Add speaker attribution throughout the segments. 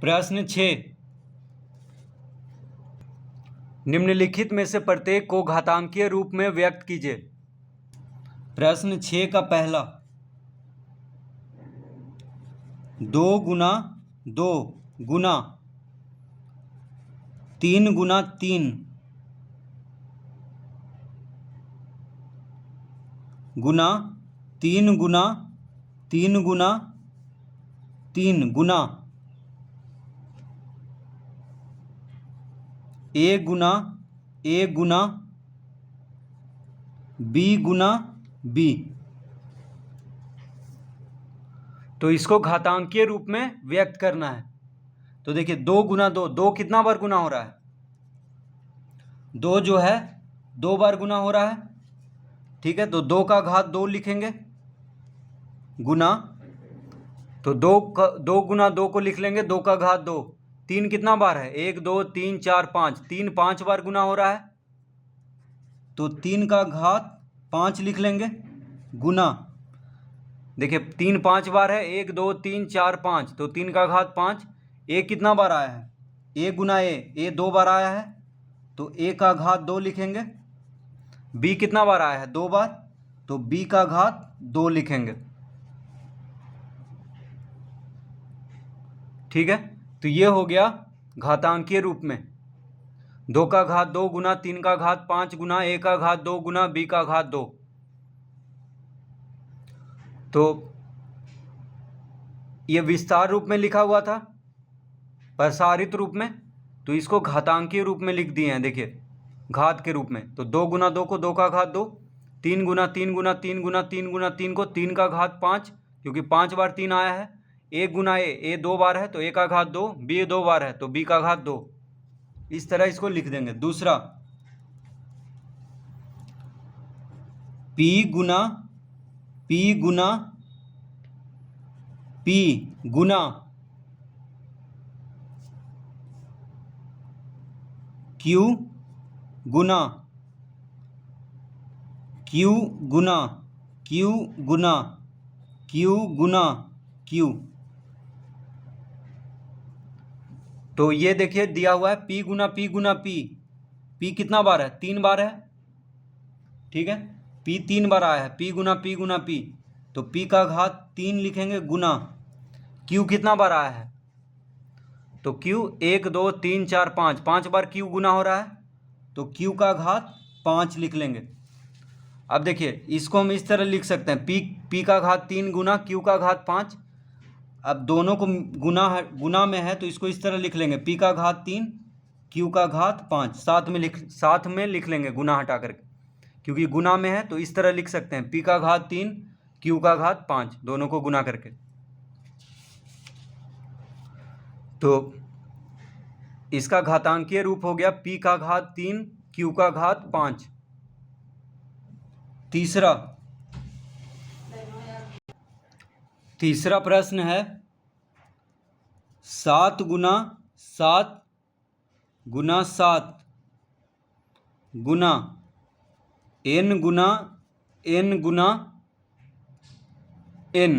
Speaker 1: प्रश्न 6, निम्नलिखित में से प्रत्येक को घातांकीय रूप में व्यक्त कीजिए। प्रश्न 6 का पहला, 2 गुना 2 गुना 3 गुना 3 गुना 3 गुना 3 गुना 3 गुना ए गुना बी गुना बी। तो इसको घातांकीय रूप में व्यक्त करना है। तो देखिए 2 गुना 2, 2 कितना बार गुना हो रहा है? 2 जो है 2 बार गुना हो रहा है। ठीक है, तो 2 का घात 2 लिखेंगे गुना, तो 2 गुना 2 को लिख लेंगे 2 का घात 2। 3 कितना बार है? 1 2 3 4 5, 3 5 बार गुना हो रहा है, तो 3 का घात 5 लिख लेंगे गुना। देखिए 3 5 बार है, 1 2 3 4 5, तो 3 का घात 5। ए कितना बार आया है? ए गुना ए 2 बार आया है, तो ए का घात 2 लिखेंगे। बी कितना बार आया है? 2 बार, तो बी का घात 2 लिखेंगे। ठीक है, तो ये हो गया घातांकीय रूप में। 2 का घात 2 गुना 3 का घात 5 गुना ए का घात 2 गुना बी का घात 2। तो ये विस्तार रूप में लिखा हुआ था, प्रसारित रूप में, तो इसको घातांकीय रूप में लिख दिए हैं। देखिए घात के रूप में, तो 2 गुना 2 को 2 का घात 2, 3 गुना 3 गुना 3 गुना 3 गुना 3 को 3 का घात 5, क्योंकि 5 बार 3 आया है। 1 गुना ए 2 बार है, तो ए का घात 2, बी 2 बार है, तो बी का घात 2। इस तरह इसको लिख देंगे। दूसरा, पी गुना पी गुना पी गुना क्यू गुना क्यू गुना क्यू गुना क्यू गुना क्यू। तो ये देखिए दिया हुआ है पी गुना पी गुना पी। पी कितना बार है? 3 बार है। ठीक है, पी 3 बार आया है, पी गुना पी गुना पी, तो पी का घात 3 लिखेंगे गुना। क्यू कितना बार आया है? तो क्यू 1 2 3 4 5, 5 बार क्यू गुना हो रहा है, तो क्यू का घात 5 लिख लेंगे। अब देखिए इसको हम इस तरह लिख सकते हैं, पी का घात 3 गुना क्यू का घात 5। अब दोनों को गुना में है, तो इसको इस तरह लिख लेंगे, पी का घात 3 क्यू का घात 5, साथ में लिख लेंगे गुना हटा करके, क्योंकि गुना में है तो इस तरह लिख सकते हैं, पी का घात 3 क्यू का घात 5, दोनों को गुना करके। तो इसका घातांकीय रूप हो गया पी का घात 3 क्यू का घात 5। तीसरा प्रश्न है 7 गुना 7 गुना 7 गुना n गुना n गुना n।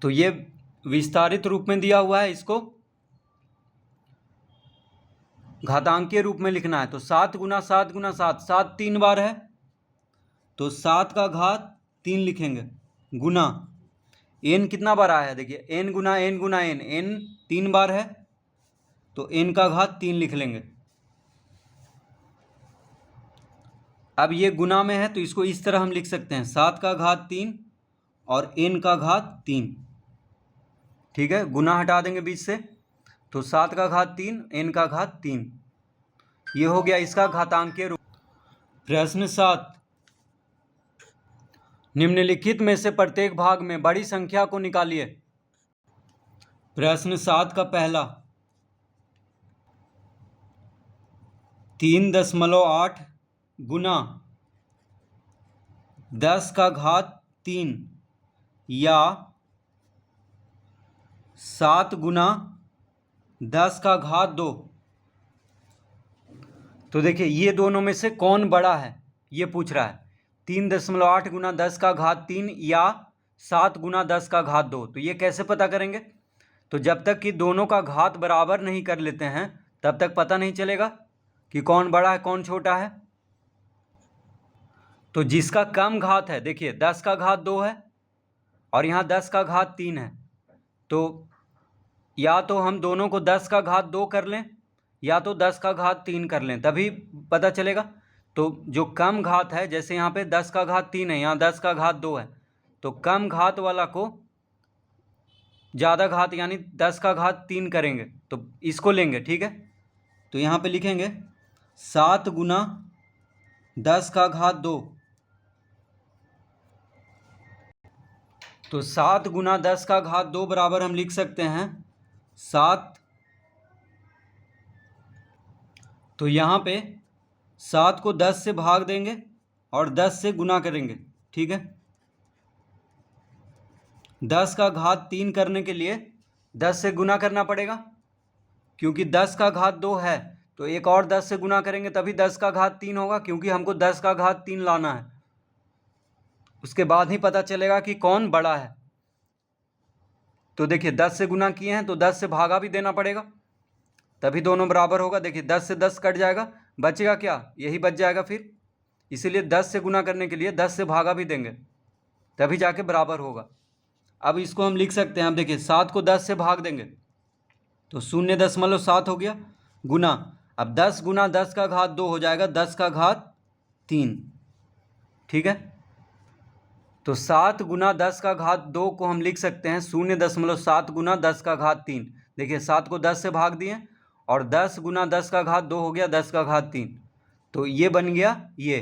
Speaker 1: तो ये विस्तारित रूप में दिया हुआ है, इसको घातांकीय रूप में लिखना है। तो 7 गुना 7 गुना 7, 7 3 बार है, तो 7 का घात 3 लिखेंगे गुना n कितना बार आया है? देखिए n गुना n गुना n 3 बार है, तो n का घात 3 लिख लेंगे। अब ये गुना में है, तो इसको इस तरह हम लिख सकते हैं, 7 का घात 3 और n का घात 3। ठीक है, गुना हटा देंगे बीच से, तो 7 का घात 3 n का घात 3। ये हो गया इसका घातांकीय रूप। प्रश्न 7, निम्नलिखित में से प्रत्येक भाग में बड़ी संख्या को निकालिए। प्रश्न 7 का पहला, 3.8 गुना 10 का घात 3 या 7 गुना 10 का घात 2। तो देखिए ये दोनों में से कौन बड़ा है, ये पूछ रहा है। 3.8 गुना 10 का घात 3 या 7 गुना 10 का घात 2। तो ये कैसे पता करेंगे? तो जब तक कि दोनों का घात बराबर नहीं कर लेते हैं तब तक पता नहीं चलेगा कि कौन बड़ा है कौन छोटा है। तो जिसका कम घात है, देखिए 10 का घात 2 है और यहाँ 10 का घात 3 है, तो या तो हम दोनों को 10 का घात 2 कर लें या तो 10 का घात 3 कर लें, तभी पता चलेगा। तो जो कम घात है, जैसे यहाँ पे 10 का घात 3 है, यहाँ 10 का घात 2 है, तो कम घात वाला को ज़्यादा घात यानी 10 का घात 3 करेंगे तो इसको लेंगे, ठीक है। तो यहाँ पे लिखेंगे 7 गुना 10 का घात 2। तो 7 गुना 10 का घात 2 बराबर हम लिख सकते हैं 7। तो यहाँ पे 7 को 10 से भाग देंगे और 10 से गुना करेंगे, ठीक है। 10 का घात 3 करने के लिए 10 से गुना करना पड़ेगा, क्योंकि 10 का घात 2 है तो एक और 10 से गुना करेंगे तभी 10 का घात 3 होगा, क्योंकि हमको 10 का घात 3 लाना है। उसके बाद ही पता चलेगा कि कौन बड़ा है। तो देखिए 10 से गुना किए हैं तो 10 से भागा भी देना पड़ेगा, तभी दोनों बराबर होगा। देखिए 10 से 10 कट जाएगा, बचेगा क्या? यही बच जाएगा फिर। इसीलिए 10 से गुना करने के लिए 10 से भागा भी देंगे तभी जाके बराबर होगा। अब इसको हम लिख सकते हैं, अब देखिए 7 को 10 से भाग देंगे तो 0.7 हो गया, गुना अब 10 गुना 10 का घात 2 हो जाएगा 10 का घात 3, ठीक है। तो 7 गुना 10 का घात 2 को हम लिख सकते हैं 0.7 गुना 10 का घात 3। देखिए 7 को 10 से भाग दिए और 10 गुना 10 का घात 2 हो गया 10 का घात 3, तो ये बन गया ये,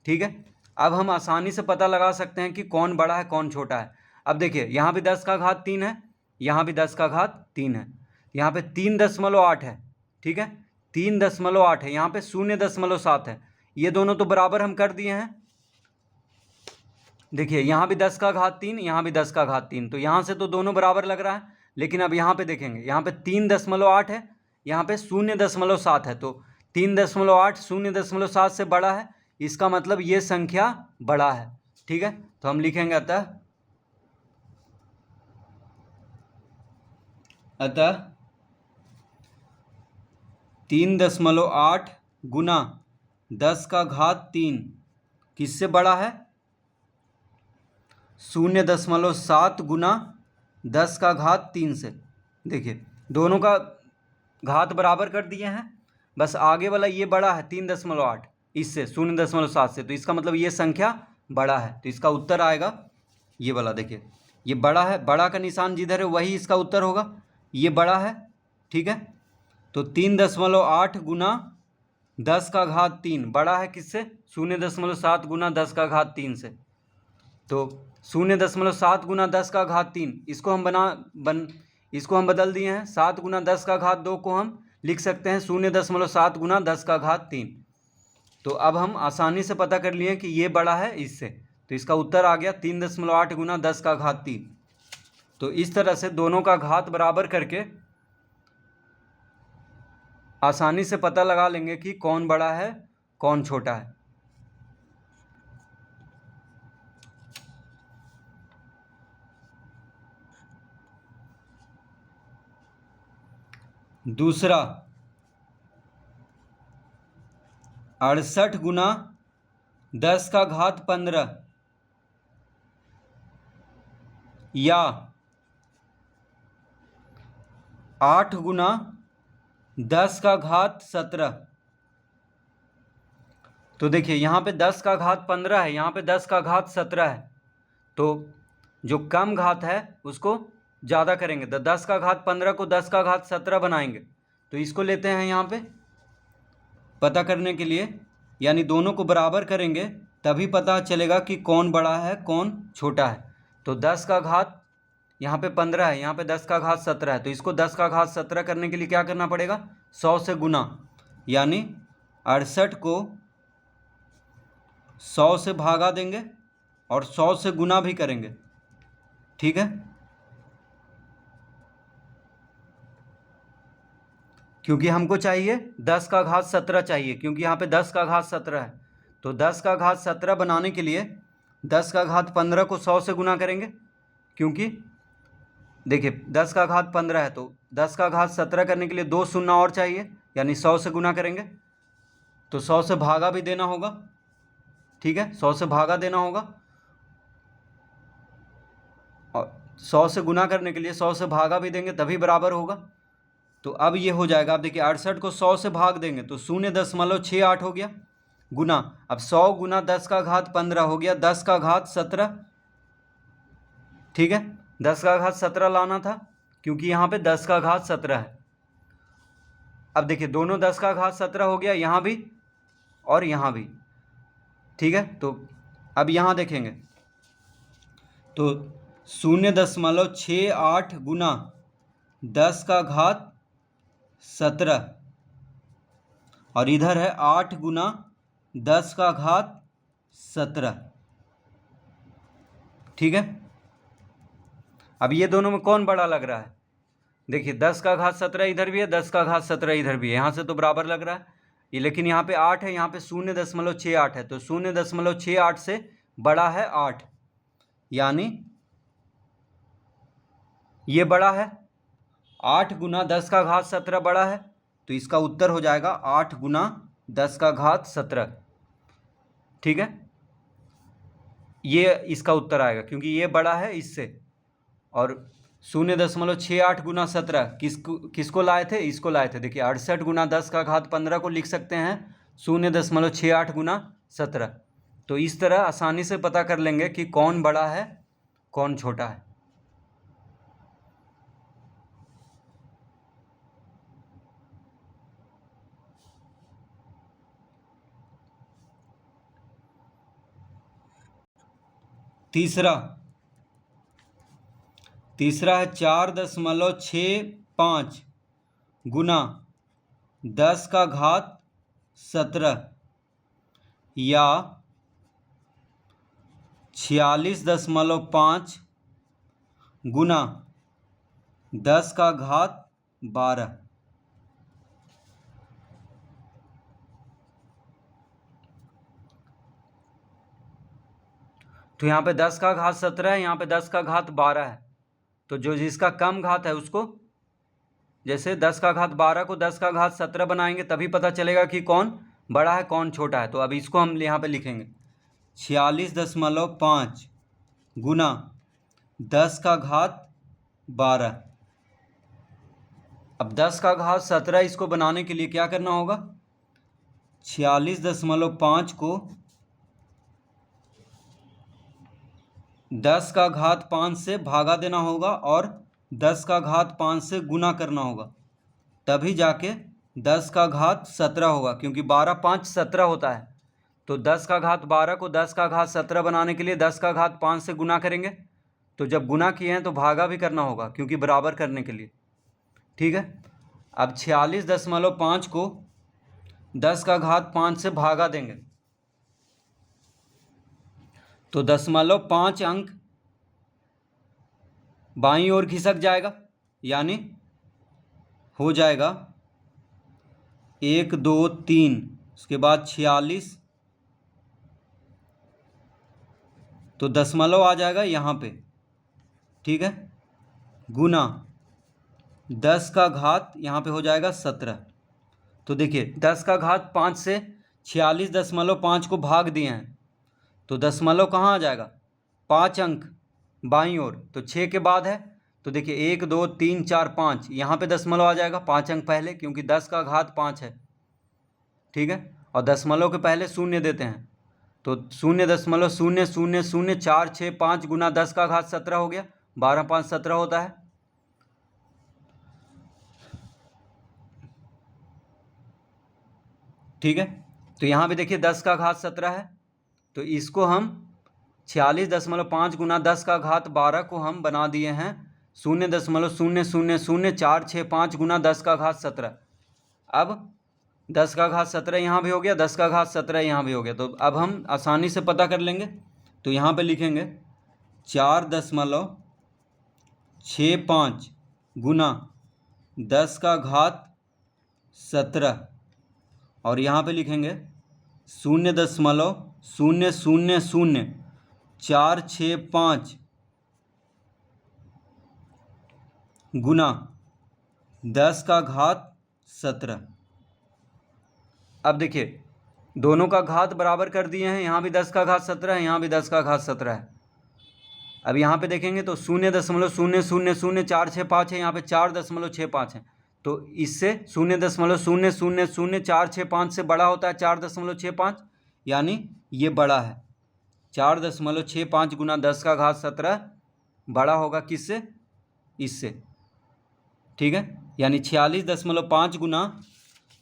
Speaker 1: ठीक है। अब हम आसानी से पता लगा सकते हैं कि कौन बड़ा है कौन छोटा है। अब देखिए यहाँ भी 10 का घात 3 है, यहाँ भी 10 का घात 3 है, यहाँ पे 3.8 है, ठीक है। 3.8 है, यहाँ पे 0.7 है, ये दोनों तो बराबर हम कर दिए हैं। देखिए यहाँ भी 10 का घात 3, यहाँ भी 10 का घात 3, तो यहाँ से तो दोनों बराबर लग रहा है। लेकिन अब यहाँ पे देखेंगे, यहाँ पे 3.8 है, यहाँ पे 0.7 है, तो 3.8 0.7 से बड़ा है, इसका मतलब ये संख्या बड़ा है, ठीक है। तो हम लिखेंगे अतः 3.8 गुना 10 का घात 3 किससे बड़ा है? 0.7 गुना 10 का घात 3 से। देखिए दोनों का घात बराबर कर दिए हैं, बस आगे वाला ये बड़ा है 3.8 इससे 0.7 से, तो इसका मतलब ये संख्या बड़ा है, तो इसका उत्तर आएगा ये वाला। देखिए ये बड़ा है, बड़ा का निशान जिधर है वही इसका उत्तर होगा, ये बड़ा है, ठीक है। तो 3.8 गुना 10 का घात 3 बड़ा है किससे? 0.7 गुना 10 का घात 3 से। तो 0.7 गुना 10 का घात 3 इसको हम इसको हम बदल दिए हैं। 7 गुना 10 का घात 2 को हम लिख सकते हैं 0.7 गुना 10 का घात 3। तो अब हम आसानी से पता कर लिए कि ये बड़ा है इससे, तो इसका उत्तर आ गया 3.8 गुना 10 का घात 3। तो इस तरह से दोनों का घात बराबर करके आसानी से पता लगा लेंगे कि कौन बड़ा है कौन छोटा है। दूसरा 68 गुना 10 का घात 15 या 8 गुना 10 का घात 17। तो देखिए यहाँ पे 10 का घात 15 है, यहाँ पे 10 का घात 17 है, तो जो कम घात है उसको ज़्यादा करेंगे, तो 10 का घात 15 को 10 का घात 17 बनाएंगे, तो इसको लेते हैं यहाँ पे पता करने के लिए, यानी दोनों को बराबर करेंगे तभी पता चलेगा कि कौन बड़ा है कौन छोटा है। तो 10 का घात यहाँ पे 15 है, यहाँ पे 10 का घात 17 है, तो इसको 10 का घात 17 करने के लिए क्या करना पड़ेगा? 100 से गुना, यानी 68 को 100 से भागा देंगे और 100 से गुना भी करेंगे, ठीक है। क्योंकि हमको चाहिए 10 का घात 17 चाहिए, क्योंकि यहाँ पे 10 का घात 17 है, तो 10 का घात 17 बनाने के लिए 10 का घात 15 को 100 से गुना करेंगे, क्योंकि देखिए 10 का घात 15 है, तो 10 का घात 17 करने के लिए 2 शून्य और चाहिए, यानी 100 से गुना करेंगे, तो 100 से भागा भी देना होगा। ठीक है, 100 से भागा देना होगा, और 100 से गुना करने के लिए 100 से भागा भी देंगे तभी बराबर होगा। तो अब ये हो जाएगा, अब देखिए 68 को 100 से भाग देंगे तो 0.68 हो गया, गुना अब 100 गुना 10 का घात 15 हो गया 10 का घात 17। ठीक है, 10 का घात 17 लाना था, क्योंकि यहाँ पे 10 का घात 17 है। अब देखिए दोनों 10 का घात 17 हो गया, यहाँ भी और यहाँ भी। ठीक है, तो अब यहाँ देखेंगे तो 0.68 गुना 10 का घात 17, और इधर है 8 गुना 10 का घात 17। ठीक है, अब ये दोनों में कौन बड़ा लग रहा है? देखिए 10 का घात 17 इधर भी है, 10 का घात 17 इधर भी है, यहाँ से तो बराबर लग रहा है ये, लेकिन यहाँ पे 8 है, यहाँ पे 0.68 है, तो 0.68 से बड़ा है 8, यानी ये बड़ा है। 8 गुना 10 का घात 17 बड़ा है, तो इसका उत्तर हो जाएगा 8 गुना 10 का घात 17। ठीक है, ये इसका उत्तर आएगा, क्योंकि ये बड़ा है इससे। और 0.68 गुना 17 किसको लाए थे? इसको लाए थे। देखिए 68 गुना 10 का घात 15 को लिख सकते हैं 0.68 गुना 17। तो इस तरह आसानी से पता कर लेंगे कि कौन बड़ा है कौन छोटा है। तीसरा है 4.65 गुना 10 का घात 17 या 46.5 गुना 10 का घात 12। तो यहाँ पे 10 का घात 17 है, यहाँ पे 10 का घात 12 है, तो जो जिसका कम घात है उसको, जैसे 10 का घात 12 को 10 का घात 17 बनाएंगे तभी पता चलेगा कि कौन बड़ा है कौन छोटा है। तो अब इसको हम यहाँ पे लिखेंगे 46.5 गुना 10 का घात 12। अब 10 का घात 17 इसको बनाने के लिए क्या करना होगा? 46.5 को 10 का घात 5 से भागा देना होगा और 10 का घात 5 से गुना करना होगा, तभी जाके 10 का घात 17 होगा, क्योंकि 12 5 17 होता है। तो 10 का घात 12 को 10 का घात 17 बनाने के लिए 10 का घात 5 से गुना करेंगे, तो जब गुना किए हैं तो भागा भी करना होगा, क्योंकि बराबर करने के लिए। ठीक है, अब 46.5 को 10 का घात 5 से भागा देंगे तो 0.5 अंक बाईं ओर खिसक जाएगा, यानी हो जाएगा 1 2 3, उसके बाद 46, तो दशमलव आ जाएगा यहाँ पे। ठीक है, गुना 10 का घात यहाँ पे हो जाएगा 17। तो देखिए 10 का घात 5 से 46.5 को भाग दिए हैं, तो दशमलव कहाँ आ जाएगा? 5 अंक बाईं ओर, तो 6 के बाद है, तो देखिए 1 2 3 4 5, यहाँ पे दशमलव आ जाएगा 5 अंक पहले, क्योंकि 10 का घात 5 है। ठीक है, और दशमलव के पहले शून्य देते हैं, तो 0.0000465 गुना 10 का घात 17 हो गया, 12 5 17 होता है। ठीक है, तो यहाँ पे देखिए 10 का घात 17 है, तो इसको हम 46.5 गुना 10 का घात 12 को हम बना दिए हैं 0.0000465 गुना 10 का घात 17। अब 10 का घात 17 यहाँ भी हो गया, 10 का घात 17 यहाँ भी हो गया, तो अब हम आसानी से पता कर लेंगे। तो यहाँ पे लिखेंगे 4.65 गुना 10 का घात 17, और यहाँ पे लिखेंगे 0.0000465 गुना 10 का घात 17। अब देखिए दोनों का घात बराबर कर दिए हैं, यहाँ भी 10 का घात 17 है, यहाँ भी 10 का घात 17 है। अब यहाँ पे देखेंगे तो 0.0000465 है, यहाँ पे 4.65 है। तो इससे 0.0000465 से बड़ा होता है 4.65, यानी ये बड़ा है। 4.65 गुना 10 का घात 17 बड़ा होगा किससे? इससे। ठीक है, यानी 46.5 गुना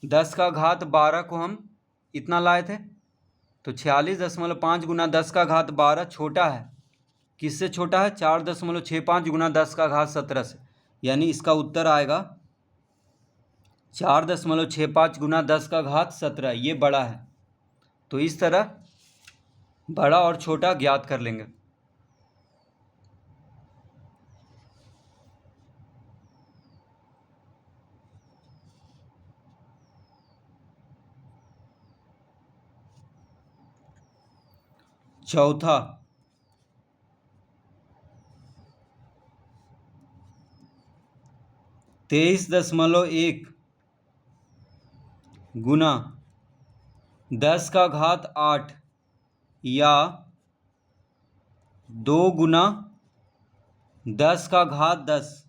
Speaker 1: 10 का घात 12 को हम इतना लाए थे, तो 46.5 गुना 10 का घात 12 छोटा है। किससे छोटा है? 4.65 गुना 10 का घात 17 से। यानी इसका उत्तर आएगा 4.65 गुना 10 का घात 17, ये बड़ा है। तो इस तरह बड़ा और छोटा ज्ञात कर लेंगे। चौथा, 23.1 गुना 10 का घात 8 या 2 गुना 10 का घात 10।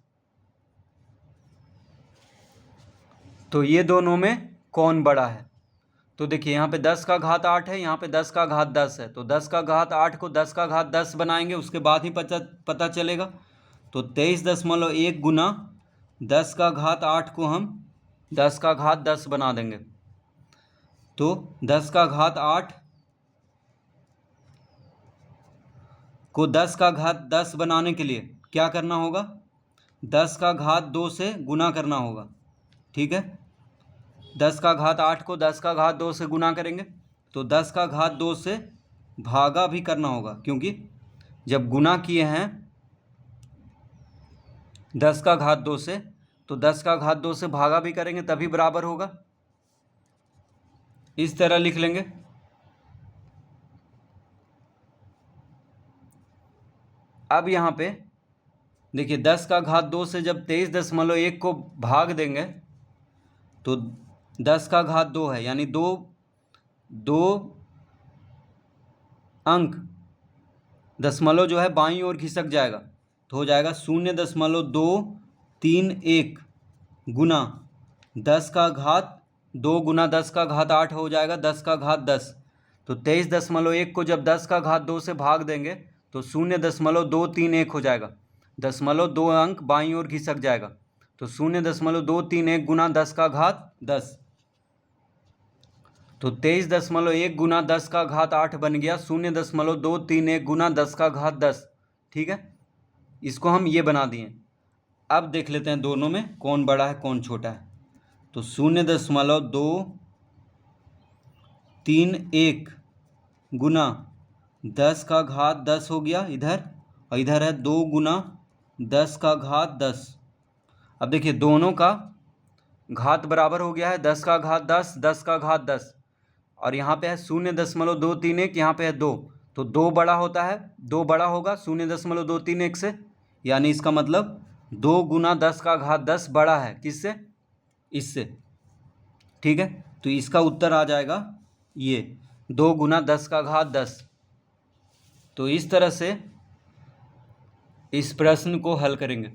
Speaker 1: तो ये दोनों में कौन बड़ा है? तो देखिए यहाँ पे 10 का घात 8 है, यहाँ पे 10 का घात 10 है। तो 10 का घात 8 को 10 का घात 10 बनाएंगे, उसके बाद ही पता चलेगा। तो 23.1 गुना 10 का घात 8 को हम 10 का घात 10 बना देंगे। तो 10 का घात 8 को 10 का घात 10 बनाने के लिए क्या करना होगा? 10 का घात 2 से गुना करना होगा। ठीक है, 10 का घात 8 को 10 का घात 2 से गुना करेंगे, तो 10 का घात 2 से भागा भी करना होगा, क्योंकि जब गुना किए हैं 10 का घात 2 से, तो 10 का घात 2 से भागा भी करेंगे तभी बराबर होगा। इस तरह लिख लेंगे। अब यहाँ पे देखिए 10 का घात 2 से जब 23.1 को भाग देंगे तो 10 का घात 2 है, यानी दो अंक दशमलव जो है बाईं ओर खिसक जाएगा, तो हो जाएगा 0.231 गुना 10 का घात 2 गुना 10 का घात 8 हो जाएगा 10 का घात 10। तो 23.1 को जब 10 का घात 2 से भाग देंगे तो 0.231 हो जाएगा। 0.2 अंक बाईं ओर खिसक जाएगा, तो 0.231 गुना 10 का घात 10। तो 23.1 गुना 10 का घात 8 बन गया 0.231 गुना 10 का घात 10। ठीक है, इसको हम ये बना दिए। अब देख लेते हैं दोनों में कौन बड़ा है कौन छोटा है। तो 0.231 गुना 10 का घात 10 हो गया इधर, और इधर है 2 गुना 10 का घात 10। अब देखिए दोनों का घात बराबर हो गया है, 10 का घात 10, 10 का घात 10, और यहाँ पे है 0.231, यहाँ पे है 2, तो 2 बड़ा होता है, 2 बड़ा होगा 0.231 से, यानी इसका मतलब 2 गुना 10 का घात 10 बड़ा है किससे? इससे। ठीक है, तो इसका उत्तर आ जाएगा ये 2 गुना 10 का घात 10। तो इस तरह से इस प्रश्न को हल करेंगे।